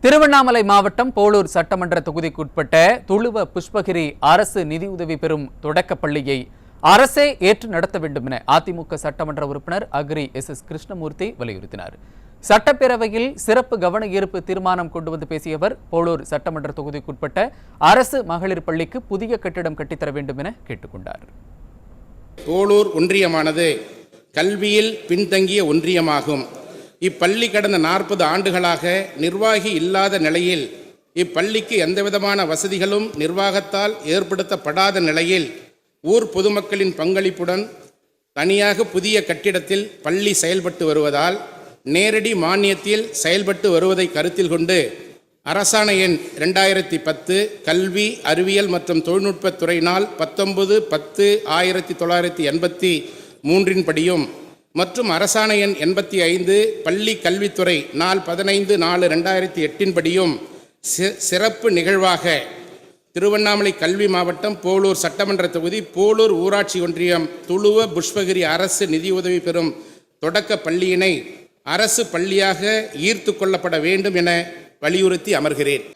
திருவண்ணாமலை மாவட்டம் போளூர் சட்டமன்ற தொகுதிக்குட்பட்ட துளுவ புஷ்பகிரி அரசு நிதியுதவி பெறும் தொடக்கப் பள்ளியை அரசே ஏற்று நடத்த வேண்டும் என அதிமுக சட்டமன்ற உறுப்பினர் அக்ரி எஸ் கிருஷ்ணமூர்த்தி வலியுறுத்தினார். சட்டப்பேரவையில் சிறப்பு கவன ஈர்ப்பு தீர்மானம் கொண்டு வந்து பேசிய அவர், போளூர் சட்டமன்ற தொகுதிக்குட்பட்ட அரசு மகளிர் பள்ளிக்கு புதிய கட்டிடம் கட்டித்தர வேண்டும் என கேட்டுக்கொண்டார். போளூர் ஒன்றியமானது கல்வியில் பின்தங்கிய ஒன்றியமாகும். இப்பள்ளி கடந்த 40 ஆண்டுகளாக நிர்வாகி இல்லாத நிலையில் இப்பள்ளிக்கு எந்தவிதமான வசதிகளும் நிர்வாகத்தால் ஏற்படுத்தப்படாத நிலையில் ஊர் பொதுமக்களின் பங்களிப்புடன் தனியாக புதிய கட்டிடத்தில் பள்ளி செயல்பட்டு வருவதால் நேரடி மானியத்தில் செயல்பட்டு வருவதை கருத்தில் கொண்டு அரசாணை எண் 2010 கல்வி அறிவியல் மற்றும் தொழில்நுட்பத் துறையினால் 19/10/1983 படியும் மற்றும் அரசாணை எண் 85 பள்ளி கல்வித்துறை நாள் 15/4/2008 படியும் சிறப்பு நிகழ்வாக திருவண்ணாமலை கல்வி மாவட்டம் போளூர் சட்டமன்ற தொகுதி போளூர் ஊராட்சி ஒன்றியம் துளுவ புஷ்பகிரி அரசு நிதியுதவி பெறும் தொடக்க பள்ளியினை அரசு பள்ளியாக ஈர்த்து கொள்ளப்பட வேண்டும் என வலியுறுத்தி அமர்கிறேன்.